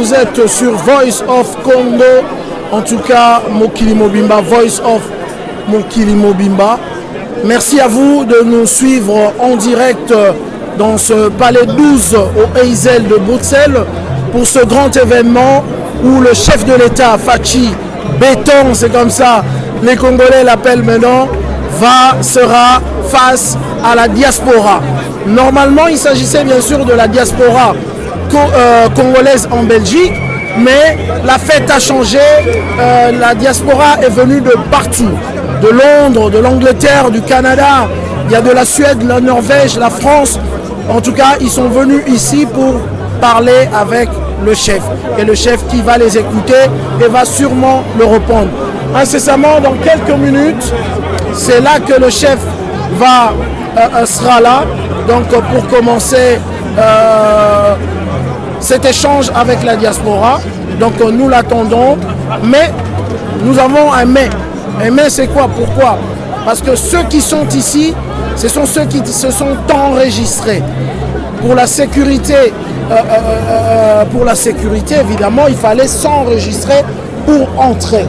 vous êtes sur Voice of Congo, en tout cas Mokili Mobimba, Voice of Mokili Mobimba. Merci à vous de nous suivre en direct dans ce palais 12 au Heysel de Bruxelles pour ce grand événement où le chef de l'État, Fachi Béton, c'est comme ça, les Congolais l'appellent maintenant, sera face à la diaspora. Normalement, il s'agissait bien sûr de la diaspora congolaise en Belgique, mais la fête a changé. La diaspora est venue de partout, de Londres, de l'Angleterre, du Canada, il y a de la Suède, la Norvège, la France. En tout cas, ils sont venus ici pour parler avec le chef. Et le chef qui va les écouter et va sûrement le répondre. Incessamment, dans quelques minutes, c'est là que le chef sera là. Donc pour commencer cet échange avec la diaspora. Donc nous l'attendons. Mais nous avons un mais. Un mais c'est quoi? Pourquoi? Parce que ceux qui sont ici, ce sont ceux qui se sont enregistrés. Pour la sécurité, évidemment, il fallait s'enregistrer pour entrer.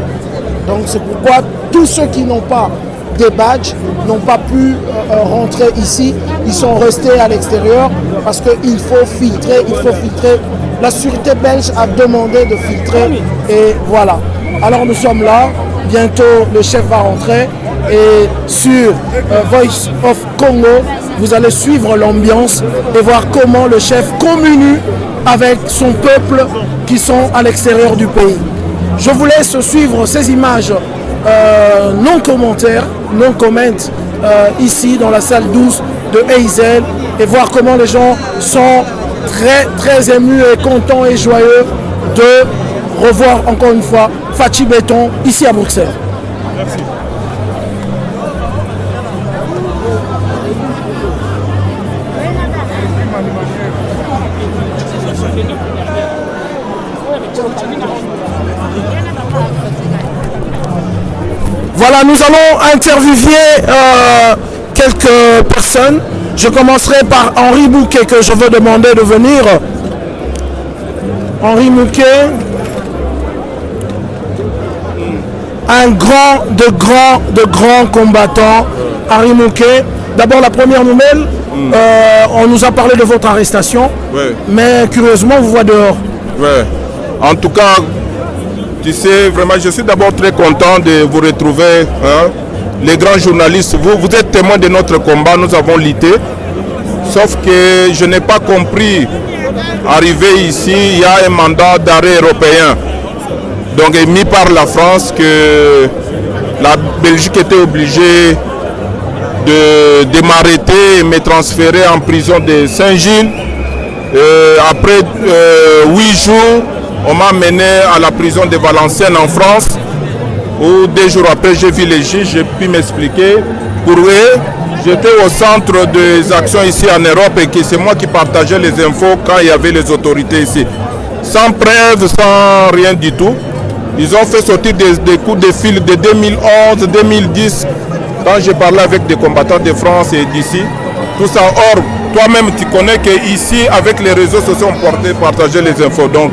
Donc c'est pourquoi tous ceux qui n'ont pas des badges n'ont pas pu rentrer ici. Ils sont restés à l'extérieur parce qu'il faut filtrer, La sûreté belge a demandé de filtrer et voilà. Alors nous sommes là. Bientôt le chef va rentrer et sur Voice of Congo, vous allez suivre l'ambiance et voir comment le chef communie avec son peuple qui sont à l'extérieur du pays. Je vous laisse suivre ces images non commentaires, non comment ici dans la salle 12 de Heysel et voir comment les gens sont très émus et contents et joyeux de revoir encore une fois Fachi Béton ici à Bruxelles. Merci. Voilà, nous allons interviewer quelques personnes. Je commencerai par Henri Bouquet que je veux demander de venir. Henri Bouquet, un de grands combattants. Henri Bouquet, d'abord la première nouvelle, on nous a parlé de votre arrestation, ouais. Mais curieusement, on vous voit dehors. Ouais. En tout cas, tu sais, vraiment, je suis d'abord très content de vous retrouver, hein, les grands journalistes. Vous êtes témoins de notre combat, nous avons lutté. Sauf que je n'ai pas compris, arrivé ici, il y a un mandat d'arrêt européen, donc émis par la France, que la Belgique était obligée de m'arrêter et me transférer en prison de Saint-Gilles. Après 8 jours, on m'a mené à la prison de Valenciennes en France, où 2 jours après j'ai vu les juges, j'ai pu m'expliquer. Pour eux, j'étais au centre des actions ici en Europe et que c'est moi qui partageais les infos quand il y avait les autorités ici. Sans preuve, sans rien du tout. Ils ont fait sortir des coups de fil de 2011, 2010, quand j'ai parlé avec des combattants de France et d'ici. Tout ça, or, toi-même tu connais qu'ici, avec les réseaux sociaux, on partageait les infos. Donc,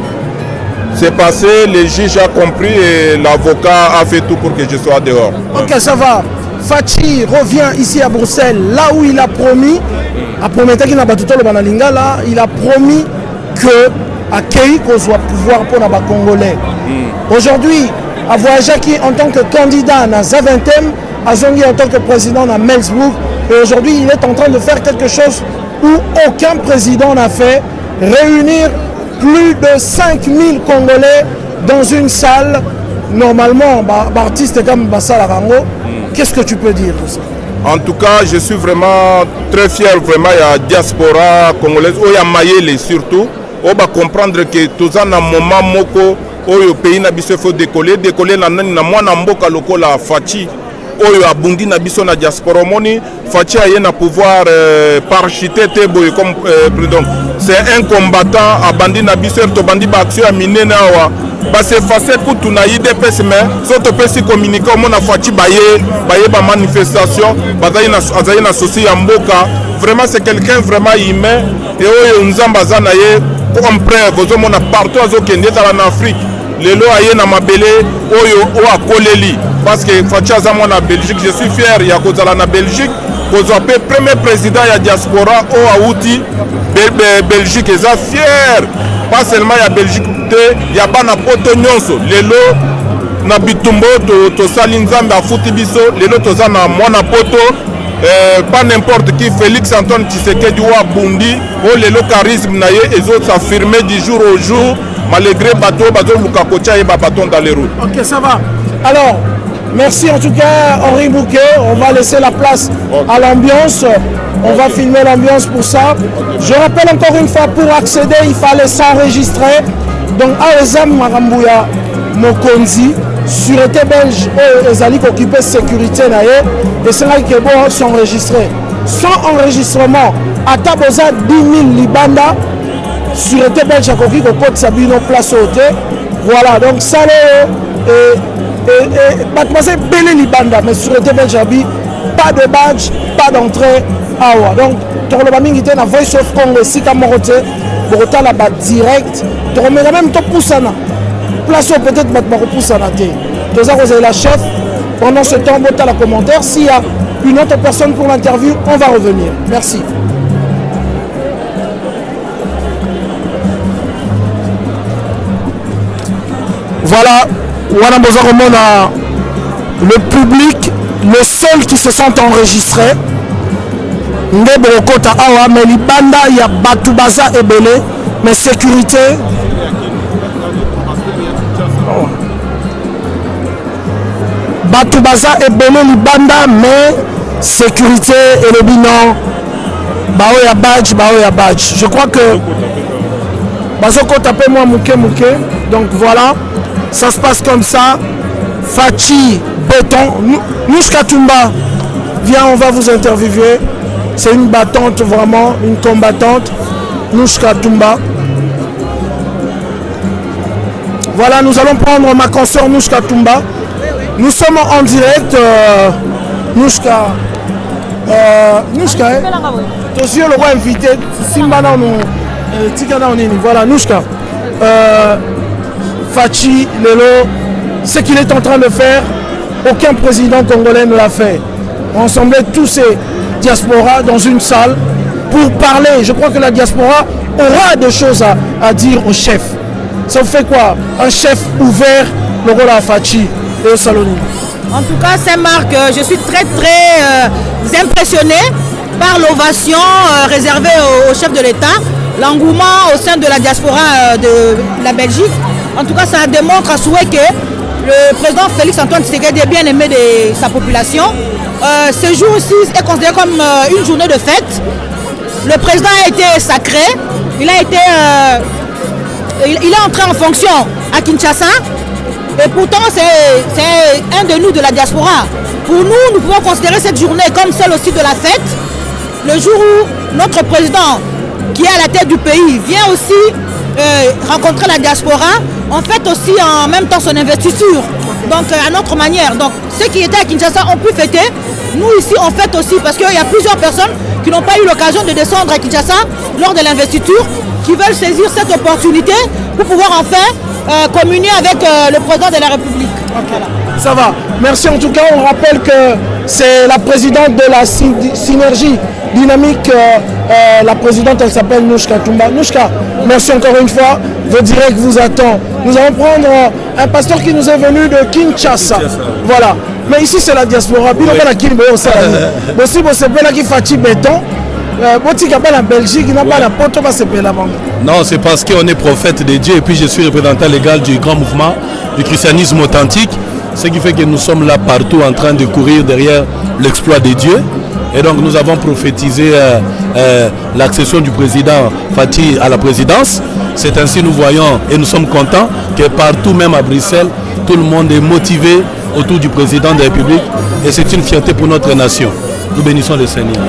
c'est passé, le juge a compris et l'avocat a fait tout pour que je sois dehors. Ok, ça va. Fachi revient ici à Bruxelles, là où il a promis, il a promis que à Kei qu'on soit pouvoir pour les Congolais. Aujourd'hui, à voyager en tant que candidat à Zaventem, à Zongi en tant que président à Melsbourg, et aujourd'hui il est en train de faire quelque chose où aucun président n'a fait, réunir plus de 5000 Congolais dans une salle, normalement, artiste comme Bassala Rango. Qu'est-ce que tu peux dire de ça? En tout cas, je suis vraiment très fier, vraiment, il y a diaspora congolaise, il y a Mayele surtout, on va comprendre que tout ça, dans un moment, au pays, il faut décoller na mwana mboka lokola Fachi, oyo abundi na biso na diaspora moni, Fachi a un pouvoir parachuter teboy comme donc c'est un combattant abandi na biso to bandi ba action ya minene awa ba se face pour tuna IDPS mais soto pesi communiquer mon Fachi baye ba manifestation bazali na souci ya mboka. Vraiment c'est quelqu'un vraiment humain et oyo nzamba za na ye comme preuve ozomona partout azokende ezala na Afrique lelo aye na mabele oyo o akoleli parce que Fachi aza mwana Belgique. Je suis fier ya kozala na Belgique kozwa pe premier président ya diaspora o auti Belgique eza fier pas seulement ya Belgique te ya bana poto nyonso lelo na bitumbo tosali nzambe afuti biso lelo toza na mwana poto pas n'importe qui Félix Antoine Tshisekedi wa bundi o lelo charisme na ye ezo s'affirmer du jour au jour malgré bateau luka kocha et baton dans les routes. Ok, ça va. Alors, merci en tout cas Henri Bouquet. On va laisser la place à l'ambiance. On va filmer l'ambiance pour ça. Je rappelle encore une fois, pour accéder, il fallait s'enregistrer. Donc, Aezam Marambouya Mokonzi, sûreté belge, les alliés occupés de sécurité, et c'est là qu'ils vont s'enregistrer. Sans enregistrement, à Taboza 10 000 Libanda, sûreté belge à Koki, Kopot Sabino, place au thé. Voilà, donc ça, mademoiselle Bélé Libanda, mais sûreté belge à pas de badge, pas d'entrée. Awa. Donc, Torlobaming était dans Voice of Congo, Sika Morote, Borota là-bas direct. Toromera même to Poussana. Place peut-être Batmaro Poussana. Tous vous avez la chef. Pendant ce temps, votez la commentaire. S'il y a une autre personne pour l'interview, on va revenir. Merci. Voilà, le public, le seul qui se sent enregistré. Ndebo Kota Awa, mais Libanda, il y a Batoubaza et Belé, mais sécurité. Batoubaza et Belé Libanda, mais sécurité et le bilan. Baoya badge. Je crois que Bazoko tapé moi mouké. Donc voilà, ça se passe comme ça. Fachi, béton. Nouchka Tumba, viens, on va vous interviewer. C'est une battante vraiment, une combattante. Nouchka Tumba. Voilà, nous allons prendre ma consort Nouchka Tumba. Nous sommes en direct. Nouchka. Nouchka, tu es le roi invité. Simbana, voilà, Nouchka. Fachi, Lelo, ce qu'il est en train de faire, aucun président congolais ne l'a fait. Ensemble, tous ces diaspora dans une salle pour parler. Je crois que la diaspora aura des choses à dire au chef. Ça vous fait quoi? Un chef ouvert, le rôle à Fachi et au Saloni. En tout cas, Saint-Marc, je suis très impressionné par l'ovation réservée au chef de l'État, l'engouement au sein de la diaspora de la Belgique. En tout cas, ça démontre à souhait que le président Félix Antoine Tshisekedi est bien aimé de sa population. Ce jour-ci est considéré comme une journée de fête. Le président a été sacré, il est entré en fonction à Kinshasa et pourtant c'est un de nous de la diaspora. Pour nous pouvons considérer cette journée comme celle aussi de la fête. Le jour où notre président qui est à la tête du pays vient aussi rencontrer la diaspora, on fête aussi en même temps son investiture, donc à notre manière. Donc ceux qui étaient à Kinshasa ont pu fêter, nous ici on fête aussi parce qu'il y a plusieurs personnes qui n'ont pas eu l'occasion de descendre à Kinshasa lors de l'investiture, qui veulent saisir cette opportunité pour pouvoir enfin communier avec le président de la République. Okay. Voilà. Ça va, merci en tout cas. On rappelle que c'est la présidente de la synergie dynamique, la présidente elle s'appelle Nouchka Tumba. Nouchka, merci encore une fois, vos directs vous attendent. Nous allons prendre un pasteur qui nous est venu de Kinshasa. Voilà, mais ici c'est la diaspora. Oui. Non, c'est parce qu'on est prophète de Dieu et puis je suis représentant légal du grand mouvement du christianisme authentique. Ce qui fait que nous sommes là partout en train de courir derrière l'exploit de Dieu. Et donc nous avons prophétisé l'accession du président Fachi à la présidence. C'est ainsi nous voyons et nous sommes contents que partout, même à Bruxelles, tout le monde est motivé autour du président de la République. Et c'est une fierté pour notre nation. Nous bénissons le Seigneur.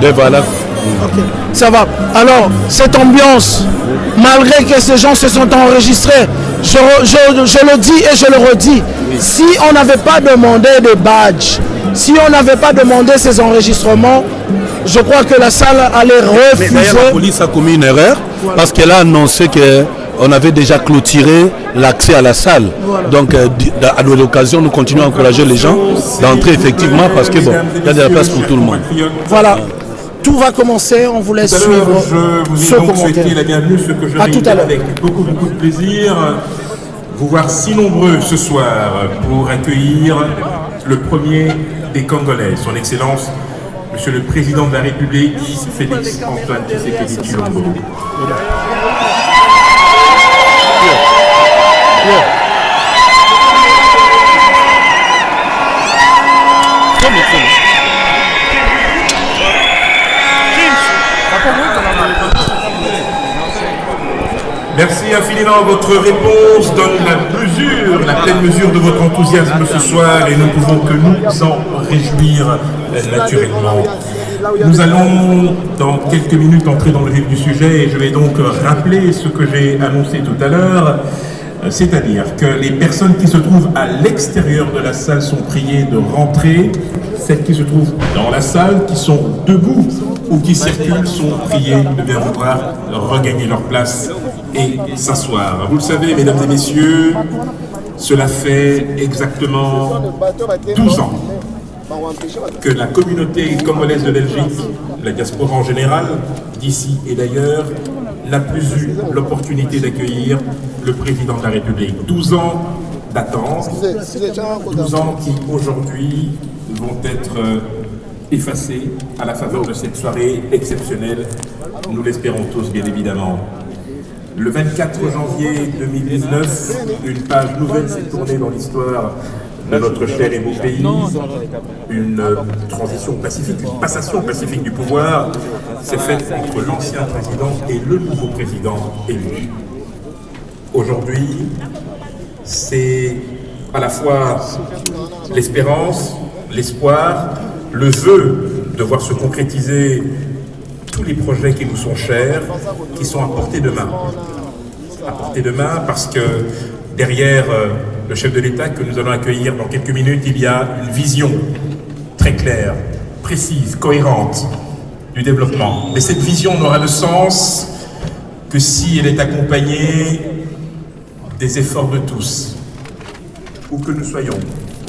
Et voilà. Okay. Ça va. Alors, cette ambiance, malgré que ces gens se sont enregistrés, je le dis et je le redis, oui. Si on n'avait pas demandé de badge, si on n'avait pas demandé ces enregistrements, je crois que la salle allait refuser. Mais la police a commis une erreur. parce qu'elle a annoncé qu'on avait déjà clôturé l'accès à la salle. Voilà. Donc à l'occasion, nous continuons à encourager les gens d'entrer effectivement parce que bon, il y a de la place pour tout le monde. Voilà. Tout va commencer, on vous laisse suivre ce commentaire. La bienvenue, ce que je vais avec beaucoup de plaisir. Vous voir si nombreux ce soir pour accueillir le premier des Congolais, son Excellence, Monsieur le Président de la République, Félix Antoine Tshisekedi Tshilombo. Merci infiniment. Votre réponse donne la pleine mesure de votre enthousiasme ce soir et nous ne pouvons que nous en réjouir naturellement. Nous allons dans quelques minutes entrer dans le vif du sujet et je vais donc rappeler ce que j'ai annoncé tout à l'heure, c'est-à-dire que les personnes qui se trouvent à l'extérieur de la salle sont priées de rentrer, celles qui se trouvent dans la salle, qui sont debout ou qui circulent, sont priées de bien vouloir regagner leur place et s'asseoir. Vous le savez, mesdames et messieurs, cela fait exactement 12 ans que la communauté congolaise de Belgique, la diaspora en général, d'ici et d'ailleurs, n'a plus eu l'opportunité d'accueillir le président de la République. 12 ans d'attente, 12 ans qui aujourd'hui vont être effacés à la faveur de cette soirée exceptionnelle, nous l'espérons tous bien évidemment. Le 24 janvier 2019, une page nouvelle s'est tournée dans l'histoire de notre cher et beau pays. Une transition pacifique, une passation pacifique du pouvoir s'est faite entre l'ancien président et le nouveau président élu. Aujourd'hui, c'est à la fois l'espérance, l'espoir, le vœu de voir se concrétiser tous les projets qui nous sont chers, qui sont à portée de main. À portée de main parce que derrière le chef de l'État que nous allons accueillir dans quelques minutes, il y a une vision très claire, précise, cohérente du développement. Mais cette vision n'aura de sens que si elle est accompagnée des efforts de tous, où que nous soyons,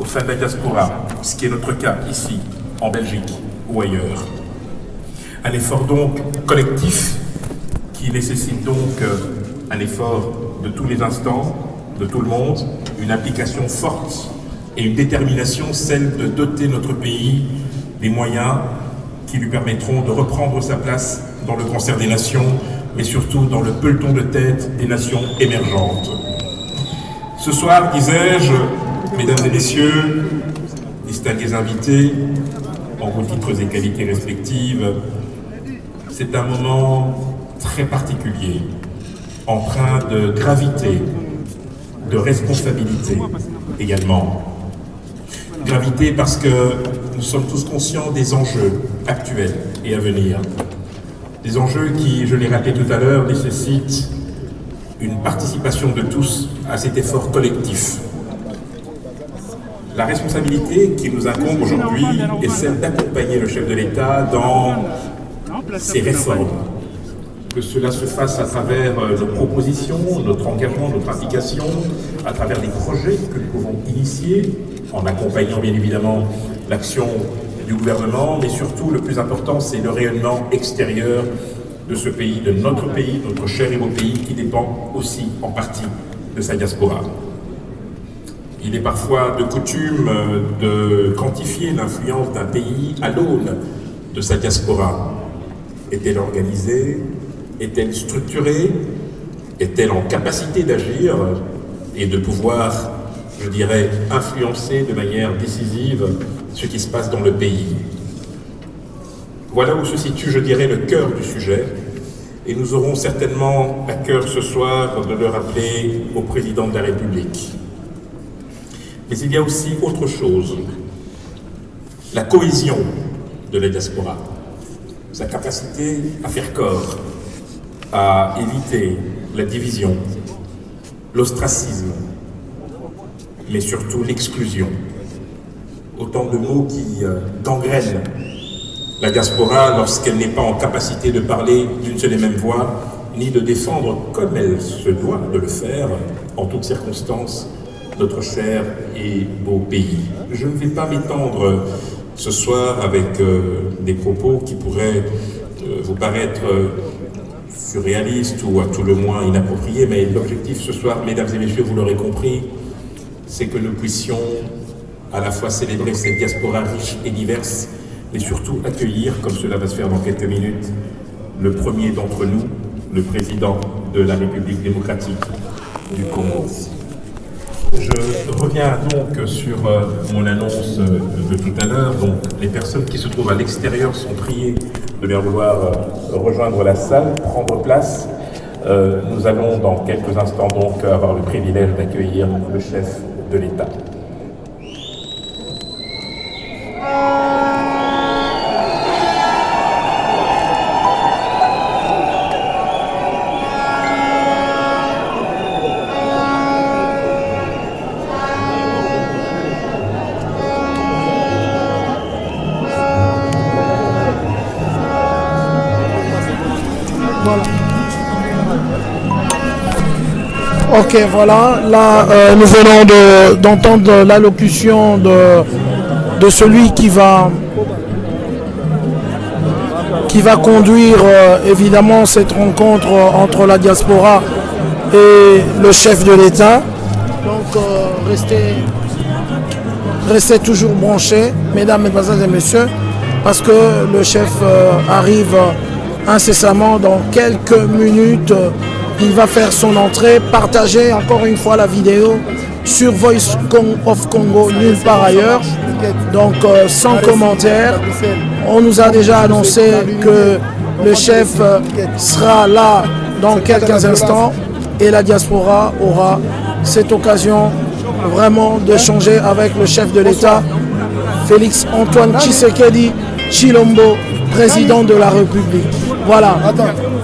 au sein de la diaspora, ce qui est notre cas ici, en Belgique ou ailleurs. Un effort donc collectif qui nécessite donc un effort de tous les instants, de tout le monde, une application forte et une détermination, celle de doter notre pays des moyens qui lui permettront de reprendre sa place dans le concert des nations, mais surtout dans le peloton de tête des nations émergentes. Ce soir, disais-je, mesdames et messieurs, distingués invités, en vos titres et qualités respectives, c'est un moment très particulier, empreint de gravité, de responsabilité également. Gravité parce que nous sommes tous conscients des enjeux actuels et à venir. Des enjeux qui, je l'ai rappelé tout à l'heure, nécessitent une participation de tous à cet effort collectif. La responsabilité qui nous incombe aujourd'hui est celle d'accompagner le chef de l'État dans ses réformes. Que cela se fasse à travers nos propositions, notre engagement, notre implication, à travers les projets que nous pouvons initier, en accompagnant bien évidemment l'action du gouvernement, mais surtout le plus important, c'est le rayonnement extérieur de ce pays, de notre cher et beau pays, qui dépend aussi en partie de sa diaspora. Il est parfois de coutume de quantifier l'influence d'un pays à l'aune de sa diaspora. Est-elle organisée? Est-elle structurée? Est-elle en capacité d'agir et de pouvoir, je dirais, influencer de manière décisive ce qui se passe dans le pays? Voilà où se situe, je dirais, le cœur du sujet. Et nous aurons certainement à cœur ce soir de le rappeler au président de la République. Mais il y a aussi autre chose, la cohésion de la diaspora, sa capacité à faire corps, à éviter la division, l'ostracisme, mais surtout l'exclusion. Autant de mots qui gangrènent la diaspora lorsqu'elle n'est pas en capacité de parler d'une seule et même voix ni de défendre comme elle se doit de le faire, en toutes circonstances, notre cher et beau pays. Je ne vais pas m'étendre ce soir avec des propos qui pourraient vous paraître surréalistes ou à tout le moins inappropriés, mais l'objectif ce soir, mesdames et messieurs, vous l'aurez compris, c'est que nous puissions à la fois célébrer cette diaspora riche et diverse, mais surtout accueillir, comme cela va se faire dans quelques minutes, le premier d'entre nous, le président de la République démocratique du Congo. Je reviens donc sur mon annonce de tout à l'heure. Donc, les personnes qui se trouvent à l'extérieur sont priées de bien vouloir rejoindre la salle, prendre place. Nous allons dans quelques instants donc avoir le privilège d'accueillir le chef de l'État. Ok, voilà. Là, nous venons d'entendre l'allocution de celui qui va conduire évidemment cette rencontre entre la diaspora et le chef de l'État. Donc, restez toujours branchés, mesdames, mesdemoiselles et messieurs, parce que le chef arrive incessamment dans quelques minutes. Il va faire son entrée, partager encore une fois la vidéo sur Voice of Congo, nulle part ailleurs. Donc sans commentaire, on nous a déjà annoncé que le chef sera là dans quelques instants et la diaspora aura cette occasion vraiment d'échanger avec le chef de l'État, Félix Antoine Tshisekedi Tshilombo, président de la République. Voilà,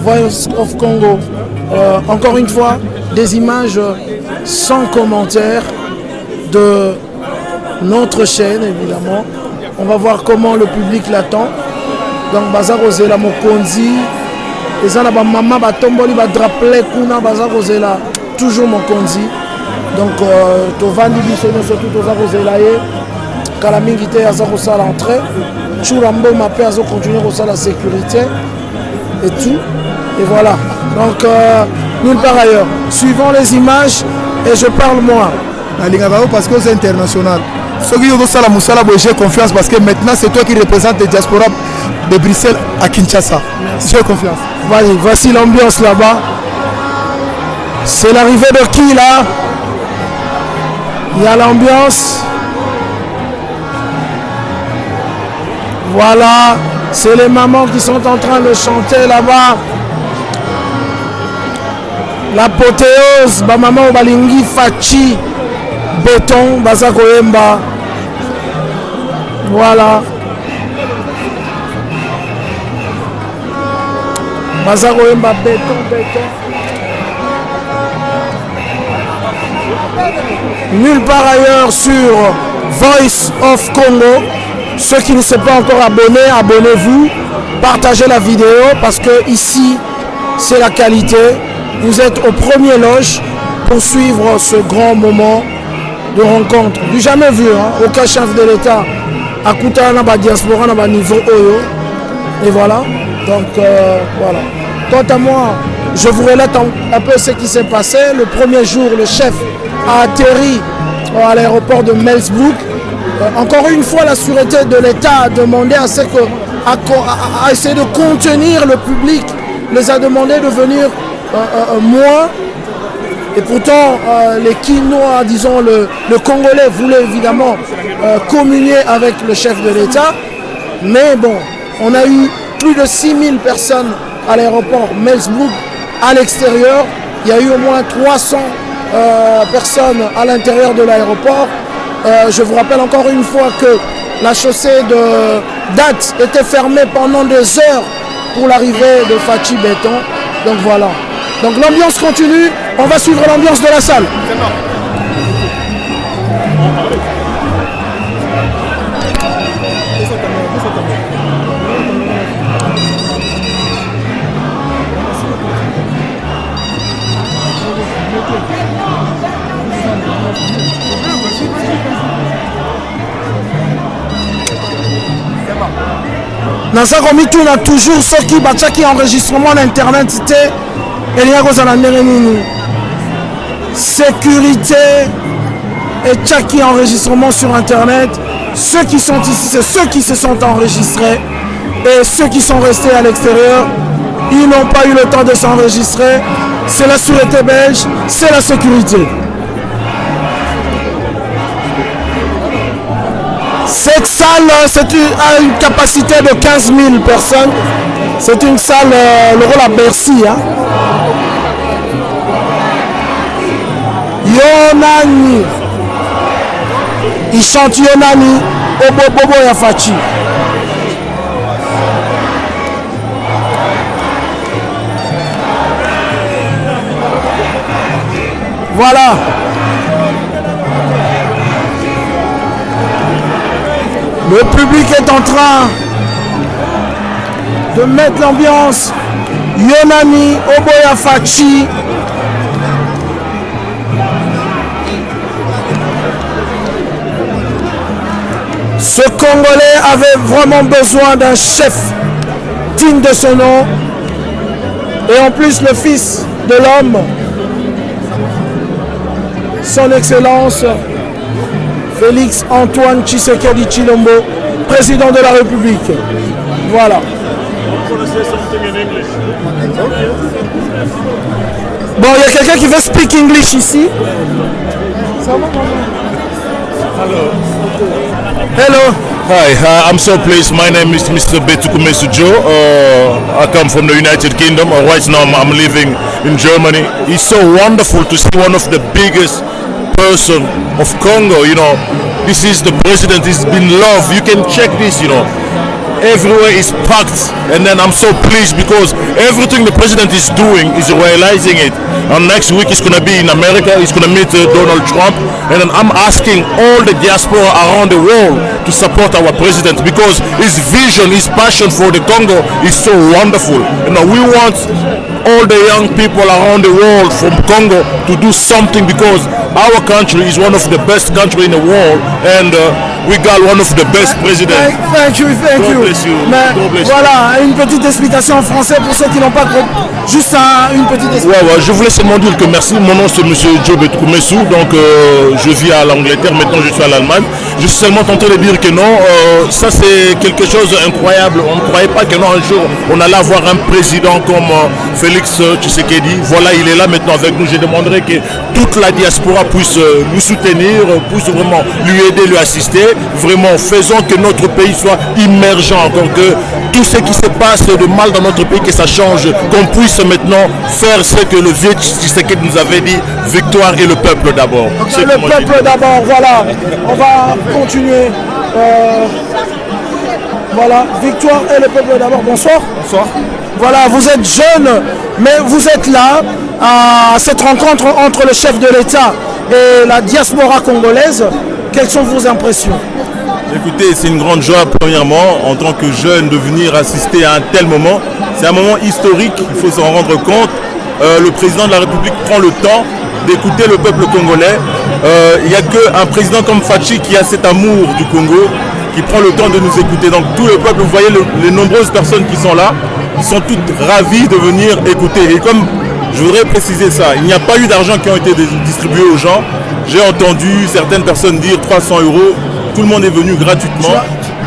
Voice of Congo. Encore une fois, des images sans commentaire de notre chaîne, évidemment. On va voir comment le public l'attend. Donc, Baza Rosela Mokonzi, et ça, maman Batomboli, Badraple Kuna, Baza Rosela, toujours Mokonzi. Donc, Tovandi Bisono, surtout Toza Rosela, Kalamingite, Aza Rosa l'entrée. Churambo Mapé, Aza continuer Rosa la sécurité. Et tout. Et voilà. Donc, nulle part ailleurs. Suivons les images et je parle moi. Parce que c'est international. Ceux qui ont ça, j'ai confiance parce que maintenant c'est toi qui représente les diasporas de Bruxelles à Kinshasa. J'ai confiance. Vas-y, voici l'ambiance là-bas. C'est l'arrivée de qui là? Il y a l'ambiance. Voilà, c'est les mamans qui sont en train de chanter là-bas. L'apothéose, ba maman balingi fachi béton baza koyemba. Voilà. Baza koyemba béton. Nulle part ailleurs sur Voice of Congo. Ceux qui ne sont pas encore abonnés, abonnez-vous. Partagez la vidéo parce que ici, c'est la qualité. Vous êtes au premier loge pour suivre ce grand moment de rencontre. Du jamais vu, hein? Aucun chef de l'État à Koutana, à diaspora, à niveau Oyo. Et voilà. Donc, voilà. Quant à moi, je vous relate un peu ce qui s'est passé. Le premier jour, le chef a atterri à l'aéroport de Melsbrook. Encore une fois, la sûreté de l'État a demandé à essayer de contenir le public, les a demandé de venir moins. Et pourtant, les Quinois, disons le Congolais, voulaient évidemment communier avec le chef de l'État. Mais bon, on a eu plus de 6000 personnes à l'aéroport Melsbrook. À l'extérieur, il y a eu au moins 300 personnes à l'intérieur de l'aéroport. Je vous rappelle encore une fois que la chaussée de Date était fermée pendant des heures pour l'arrivée de Fachi Béton. Donc voilà. Donc l'ambiance continue. On va suivre l'ambiance de la salle. naza komituna toujours soki batiaki enregistrement na internet te elinga kozala ndenge nini. Sécurité etiaki enregistrement sur internet. Ceux qui sont ici, c'est ceux qui se sont enregistrés, et ceux qui sont restés à l'extérieur, ils n'ont pas eu le temps de s'enregistrer. C'est la sûreté belge, c'est la sécurité. Cette salle, a une capacité de 15 000 personnes. C'est une salle, le rôle à Bercy. Hein. Yonani. Il chante Yonani, Bobo Yafachi. Voilà. Le public est en train de mettre l'ambiance. Yonani, Oboya Fachi. Ce Congolais avait vraiment besoin d'un chef digne de son nom. Et en plus le fils de l'homme, son Excellence Félix Antoine Tshisekedi Tshilombo, président de la République. Voilà. Bon, il y a quelqu'un qui veut speak English ici. Hello. Hi, I'm so pleased. My name is Mr. Betukumesu Joe. I come from the United Kingdom. Right now I'm living in Germany. It's so wonderful to see one of the biggest person of Congo. You know, this is the president. He's been loved. You can check this, you know. Everywhere is packed, and then I'm so pleased because everything the president is doing is realizing it. And next week he's going to be in America. He's going to meet Donald Trump, and then I'm asking all the diaspora around the world to support our president because his vision, his passion for the Congo is so wonderful. You know, we want all the young people around the world from Congo to do something because our country is one of the best countries in the world, and we got one of the best presidents. Thank you. Mais voilà, une petite explication en français pour ceux qui n'ont pas compris. Juste une petite explication. Ouais, je voulais seulement dire que merci. Mon nom c'est Monsieur Joe Betukumesu, donc je vis à l'Angleterre, maintenant je suis à l'Allemagne. Je suis seulement tenté de dire que non, ça c'est quelque chose d'incroyable. On ne croyait pas que non, un jour on allait avoir un président comme Félix Tshisekedi. Voilà, il est là maintenant avec nous. Je demanderai que toute la diaspora puisse nous soutenir, puisse vraiment lui aider, lui assister. Vraiment, faisons que notre pays soit immergent, encore que tout ce qui se passe de mal dans notre pays, que ça change, qu'on puisse maintenant faire ce que le vieux Tshisekedi nous avait dit, victoire et le peuple d'abord. Le peuple d'abord, voilà. On va continuer. Voilà, victoire et le peuple d'abord. Bonsoir. Bonsoir. Voilà, vous êtes jeune, mais vous êtes là à cette rencontre entre le chef de l'État et la diaspora congolaise. Quelles sont vos impressions? Écoutez, c'est une grande joie, premièrement, en tant que jeune, de venir assister à un tel moment. C'est un moment historique, il faut s'en rendre compte. Le président de la République prend le temps d'écouter le peuple congolais. Il n'y a qu'un président comme Fachi qui a cet amour du Congo, qui prend le temps de nous écouter. Donc tout le peuple, vous voyez les nombreuses personnes qui sont là, ils sont toutes ravies de venir écouter. Et comme je voudrais préciser ça, il n'y a pas eu d'argent qui ont été distribués aux gens. J'ai entendu certaines personnes dire 300 €. Tout le monde est venu gratuitement.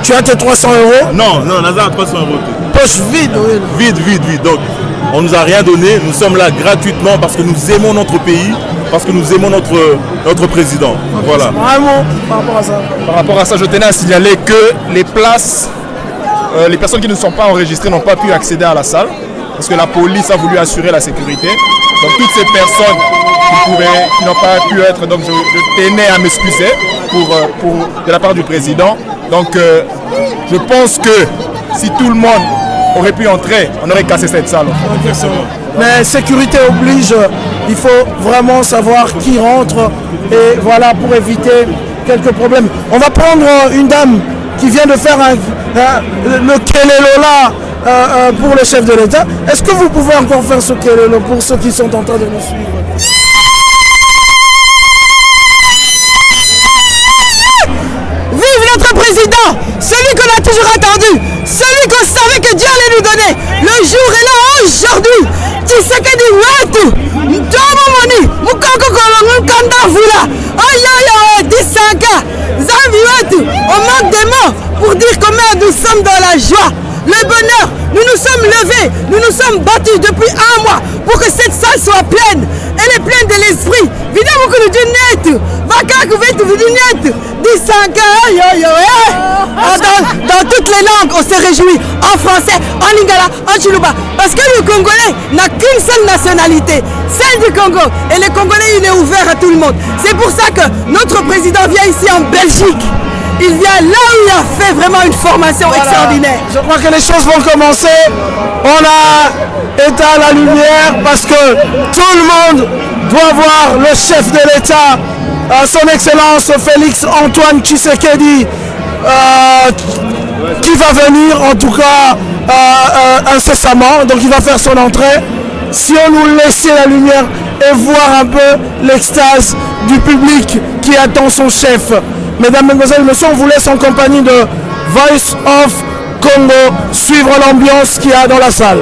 Tu as tes 300 €? Non, Nazar, 300 €. Poche vide, oui. Vide. Donc, on ne nous a rien donné. Nous sommes là gratuitement parce que nous aimons notre pays, parce que nous aimons notre président. Voilà. Vraiment, par rapport à ça. Par rapport à ça, je tenais à signaler que les places, les personnes qui ne sont pas enregistrées n'ont pas pu accéder à la salle parce que la police a voulu assurer la sécurité. Donc, toutes ces personnes qui n'ont pas pu être, donc je tenais à m'excuser de la part du président. Donc je pense que si tout le monde aurait pu entrer, on aurait cassé cette salle. Mais sécurité oblige, il faut vraiment savoir qui rentre et voilà pour éviter quelques problèmes. On va prendre une dame qui vient de faire le Kelelo là pour le chef de l'État. Est-ce que vous pouvez encore faire ce Kelelo pour ceux qui sont en train de nous suivre? Vive notre président, celui qu'on a toujours attendu, celui qu'on Tshisekedi wetu mtomo moni mukoko kolongo nkanda vula oyoyo disaka Zambi wetu. On manque des mots pour dire combien nous sommes dans la joie, le bonheur. Nous nous sommes levés, nous nous sommes battus depuis un mois pour que cette salle soit pleine. Elle est pleine de l'esprit. Venez beaucoup de net. Dans toutes les langues, on se réjouit. En français, en lingala, en chiluba. Parce que le Congolais n'a qu'une seule nationalité, celle du Congo. Et le Congolais, il est ouvert à tout le monde. C'est pour ça que notre président vient ici en Belgique. Il vient là où il a fait vraiment une formation extraordinaire. Je crois que les choses vont commencer. On a éteint la lumière parce que tout le monde doit voir le chef de l'État, son Excellence Félix Antoine Tshisekedi, qui va venir en tout cas incessamment. Donc il va faire son entrée. Si on nous laissait la lumière et voir un peu l'extase du public qui attend son chef. Mesdames, Mesdemoiselles, Messieurs, on vous laisse en compagnie de Voice of Congo suivre l'ambiance qu'il y a dans la salle.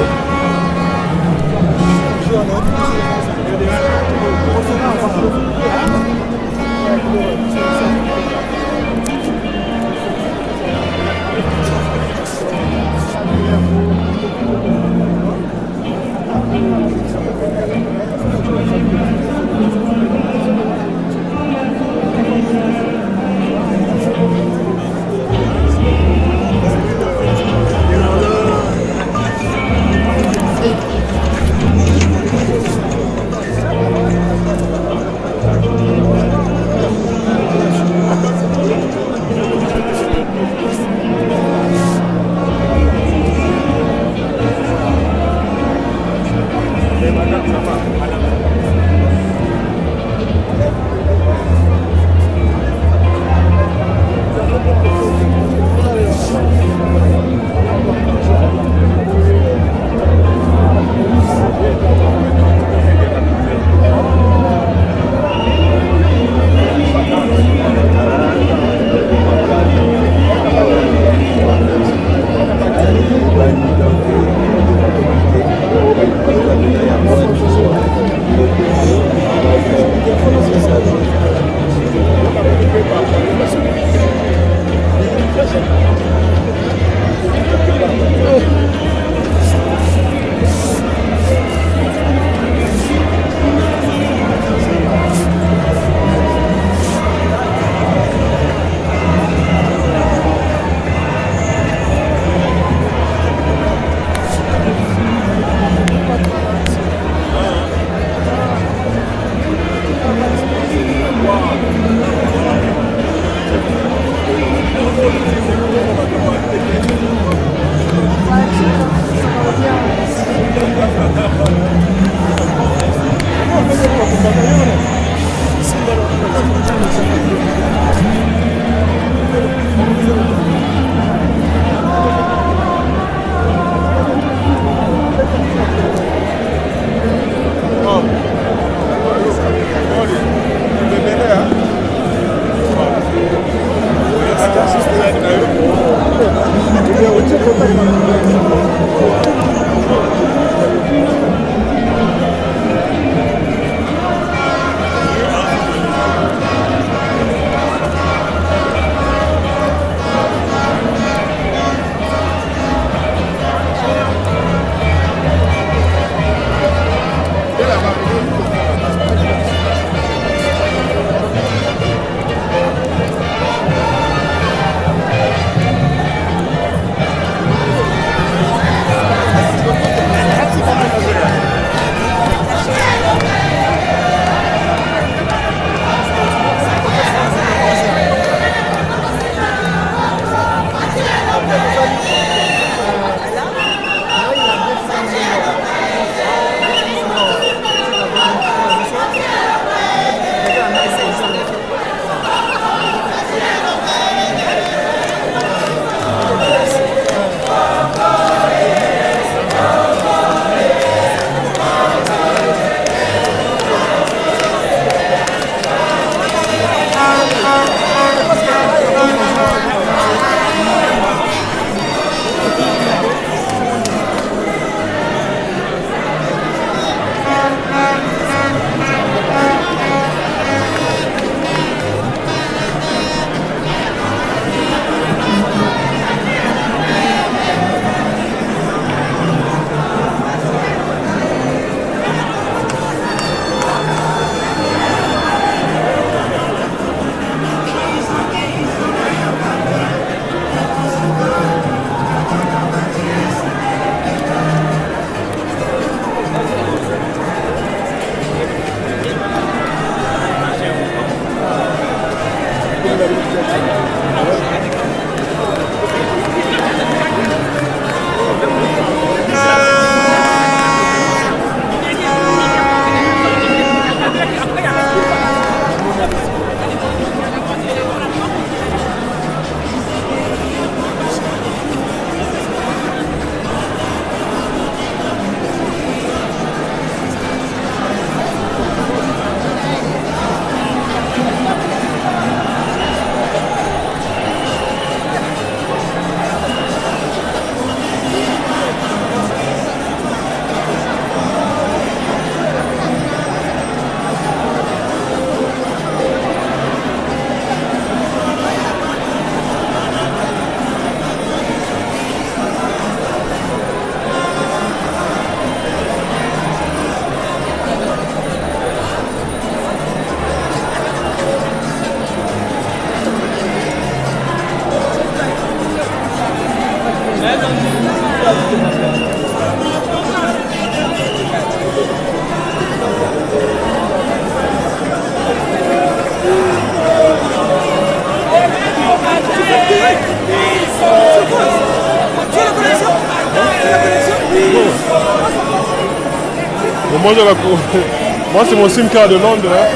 Moi c'est mon SIM card de Londres. Hein.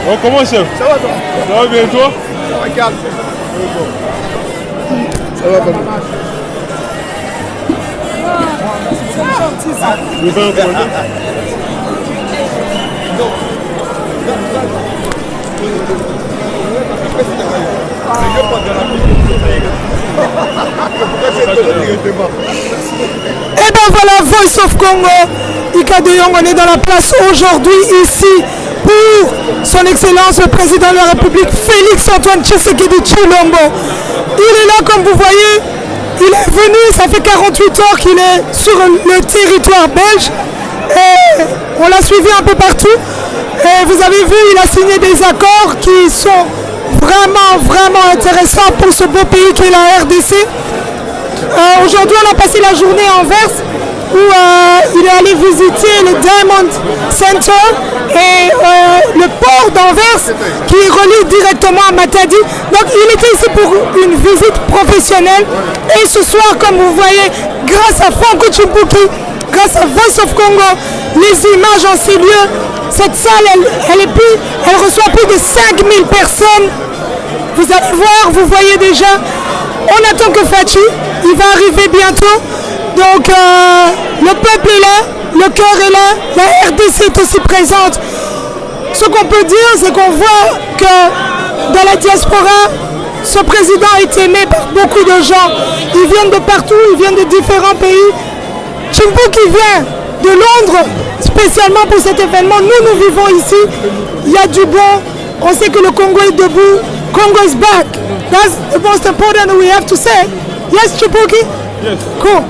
Oh, comment chef? Ça va toi? Ça va bien toi? Ça va calme. Ça va pas mal. Je vais un commandé. Et ben voilà, Voice of Congo, Ika de Yong, on est dans la place aujourd'hui ici pour son excellence le président de la République Félix Antoine Tshisekedi Tshilombo. Il est là comme vous voyez, il est venu, ça fait 48 heures qu'il est sur le territoire belge et on l'a suivi un peu partout et vous avez vu, il a signé des accords qui sont vraiment intéressants pour ce beau pays qui est la RDC. Aujourd'hui on a passé la journée à Anvers où il est allé visiter le Diamond Center et le port d'Anvers qui relie directement à Matadi. Donc il était ici pour une visite professionnelle et ce soir comme vous voyez grâce à Franco Chimpuki, grâce à Voice of Congo, les images en ces lieux, cette salle elle reçoit plus de 5000 personnes. Vous allez voir, vous voyez déjà, on attend que Fachi, il va arriver bientôt. Donc le peuple est là, le cœur est là, la RDC est aussi présente. Ce qu'on peut dire, c'est qu'on voit que dans la diaspora, ce président est aimé par beaucoup de gens. Ils viennent de partout, ils viennent de différents pays. Chimpuki vient de Londres, spécialement pour cet événement. Nous vivons ici, il y a du bon, on sait que le Congo est debout. Congo is back. That's the most important we have to say. Yes, Chimpuki? Yes. Cool.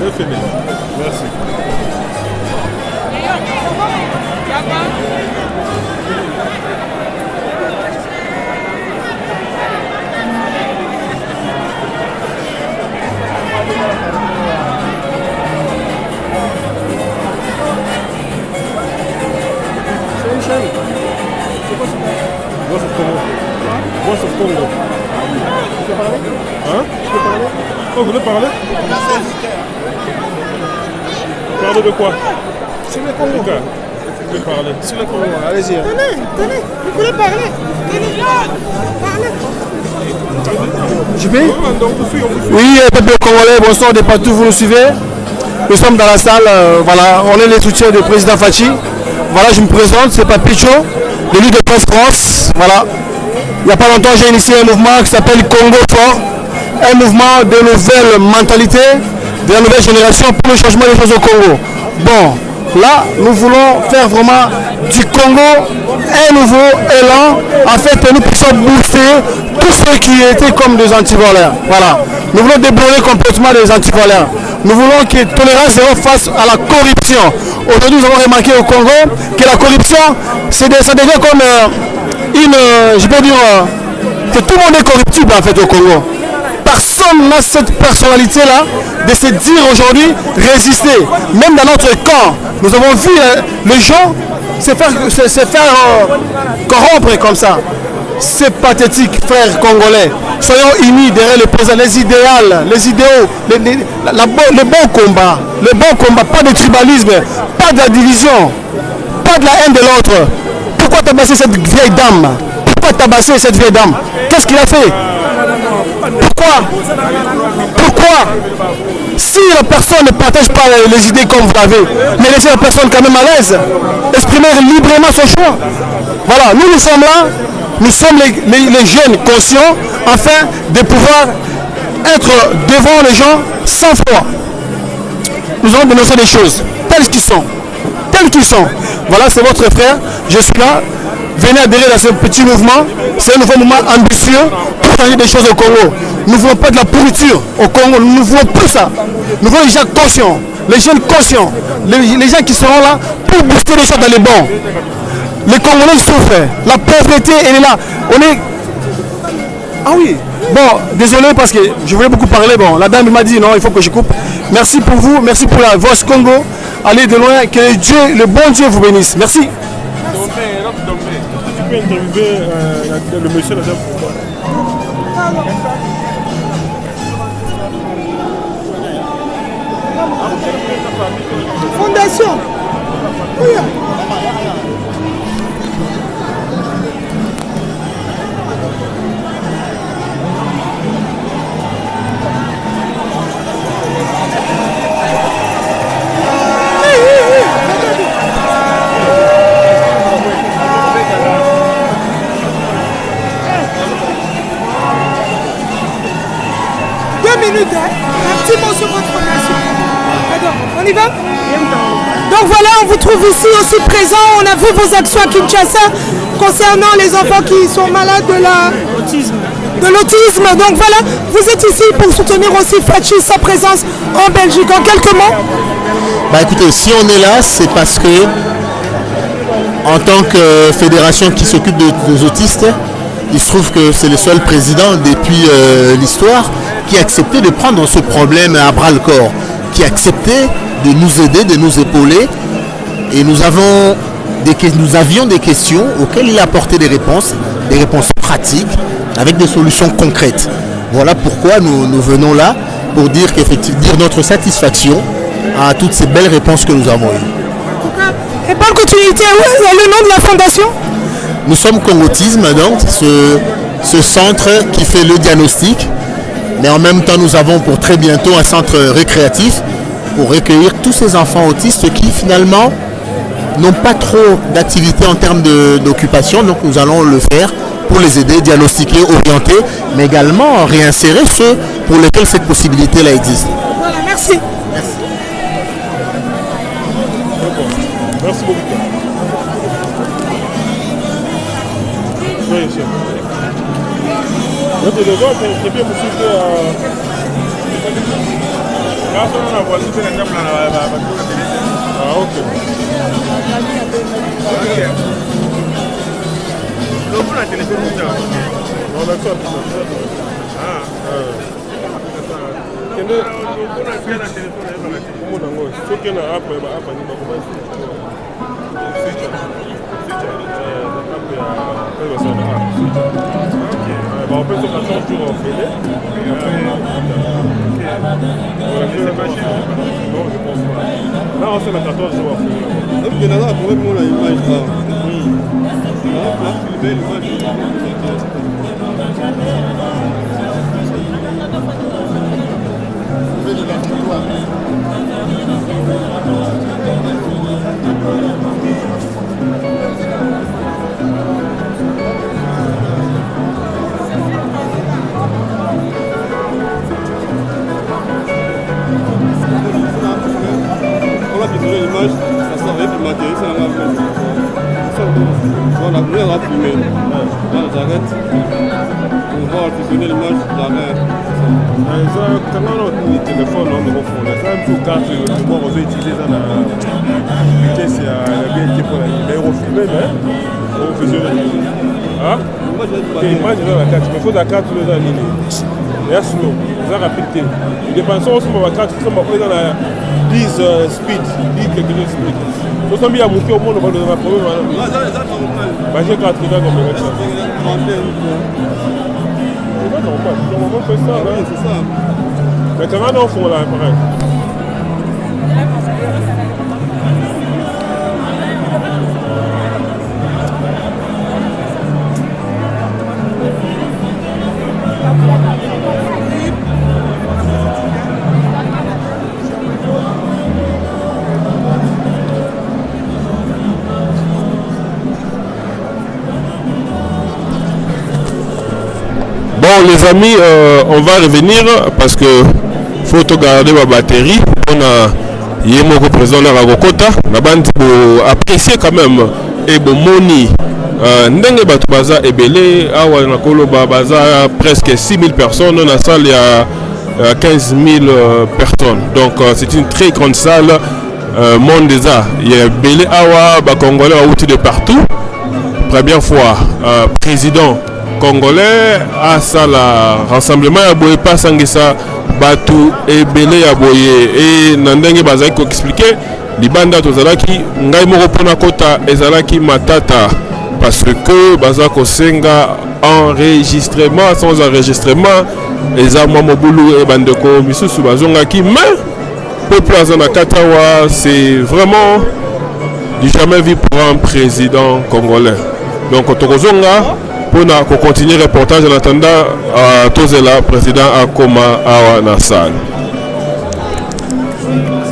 Merci. C'est une chaîne. C'est quoi ça? Voice of Congo. Voice of Congo. Tu peux parler? Hein? Tu peux parler? Oh, vous voulez parler? Parler de quoi? Sur le Congo. Vous voulez parler? Sur le Congo, allez-y. Tenez, vous voulez parler? Oui, peuple congolais, bonsoir de partout, vous nous suivez. Nous sommes dans la salle, voilà, on est les soutiens du président Fachi. Voilà, je me présente, c'est Papicho, de l'île de Presse France. Voilà. Il n'y a pas longtemps, j'ai initié un mouvement qui s'appelle Congo Fort, un mouvement de nouvelle mentalité, de la nouvelle génération pour le changement des choses au Congo. Bon, là, nous voulons faire vraiment du Congo un nouveau élan, afin que nous puissions booster tous ceux qui étaient comme des antivoleurs. Voilà. Nous voulons débrouiller complètement les antivoleurs. Nous voulons qu'il y ait tolérance zéro face à la corruption. Aujourd'hui, nous avons remarqué au Congo que la corruption, ça devient comme je peux dire que tout le monde est corruptible en fait au Congo. Personne n'a cette personnalité-là de se dire aujourd'hui résister. Même dans notre camp, nous avons vu les gens se faire corrompre comme ça. C'est pathétique, frères congolais. Soyons unis derrière le président, les idéaux, les bons combats. Le bon combat, pas de tribalisme, pas de la division, pas de la haine de l'autre. Pourquoi tabasser cette vieille dame? Pourquoi tabasser cette vieille dame? Qu'est-ce qu'il a fait? Pourquoi? Si la personne ne partage pas les idées comme vous l'avez, mais laissez la personne quand même à l'aise, exprimer librement son choix. Voilà, nous sommes là, nous sommes les jeunes conscients afin de pouvoir être devant les gens sans froid. Nous allons dénoncer les choses telles qu'ils sont. Voilà, c'est votre frère, je suis là. Venez adhérer à ce petit mouvement. C'est un nouveau mouvement ambitieux pour changer des choses au Congo. Nous ne voulons pas de la pourriture au Congo. Nous ne voulons plus ça. Nous voulons les gens conscients, les jeunes conscients, les gens qui seront là pour booster les choses dans les bons. Les Congolais souffrent. La pauvreté, elle est là. On est... Ah oui. Bon, désolé parce que je voulais beaucoup parler. Bon, la dame m'a dit non, il faut que je coupe. Merci pour vous. Merci pour la Voix Congo. Allez de loin. Que Dieu, le bon Dieu vous bénisse. Merci. Tu peux interviewer le monsieur, la dame pour moi. Fondation. Oui. Minutes, hein? Un petit mot sur votre fondation. On y va? Donc voilà, on vous trouve ici aussi présent. On a vu vos actions à Kinshasa concernant les enfants qui sont malades de l'autisme. Donc voilà, vous êtes ici pour soutenir aussi Fachi, sa présence en Belgique. En quelques mots? Bah écoutez, si on est là, c'est parce que en tant que fédération qui s'occupe des autistes, il se trouve que c'est le seul président depuis l'histoire qui a accepté de prendre ce problème à bras le corps, qui a accepté de nous aider, de nous épauler. Et nous avions des questions auxquelles il a apporté des réponses pratiques, avec des solutions concrètes. Voilà pourquoi nous venons là, pour dire notre satisfaction à toutes ces belles réponses que nous avons eues. Et bonne continuité, où est le nom de la fondation? Nous sommes Congotisme, donc ce centre qui fait le diagnostic. Mais en même temps, nous avons pour très bientôt un centre récréatif pour recueillir tous ces enfants autistes qui finalement n'ont pas trop d'activité en termes d'occupation. Donc nous allons le faire pour les aider, diagnostiquer, orienter, mais également réinsérer ceux pour lesquels cette possibilité-là existe. Voilà, merci. Merci. Merci beaucoup. Oui, chef. Notre devoir, c'est bien aussi que... Ah, ok. Non, d'accord. On peut se faire toujours en fait. Non, je pense pas. Là, on se met à 14 jours en fait. Donc, il y en a là pour moi l'image là. Là, filmer l'image. L'image, ça servait pour matériel, ça l'a fait. Voilà, nous on va filmer. Là, j'arrête. On va fusionner l'image, j'arrête. Quand on a le téléphone, on va faire ça. Même pour carte, on va utiliser ça dans la vitesse, il y a bien qui peut l'aérofilmer, mais on va fusionner. Ah? L'image, il y a la carte. Il faut la carte, il y a la ligne. Il y a slow, il y a rapidité. Nous dépensons aussi pour la carte, nous sommes dans la 10 speed, 10 quelque chose speed. Nous sommes à Mouké au monde, on va donner un problème. J'ai 4 ans comme ça. Normalement, on fait ça. C'est ça. Mais comment on fait là, pareil? Bon les amis, on va revenir parce que faut garder ma batterie. On a Yemoko président de la Rokota. La bande pour apprécier quand même et bon moni. Ndenge batu baza ebele awa na koloba baza presque 6000 personnes. Dans la salle il y a 15 000 personnes. Donc c'est une très grande salle. Monde des arts. Il y a belé awa ba Congolais outil de partout. Première fois président congolais à ça la rassemblement ya boye pas sangisa batu ebele ya boye et nandenge bazaki ko expliquer libanda tozalaki ngai moko pona kota ezalaki matata parce que bazako senga enregistrement sans enregistrement eza mwa mobulu e bandeko misusu bazongaki mais peuple azana katawa c'est vraiment du jamais vu pour un président congolais. Donc tokozonga pour continuer le reportage en attendant Tozela président Akoma Awa Nassal.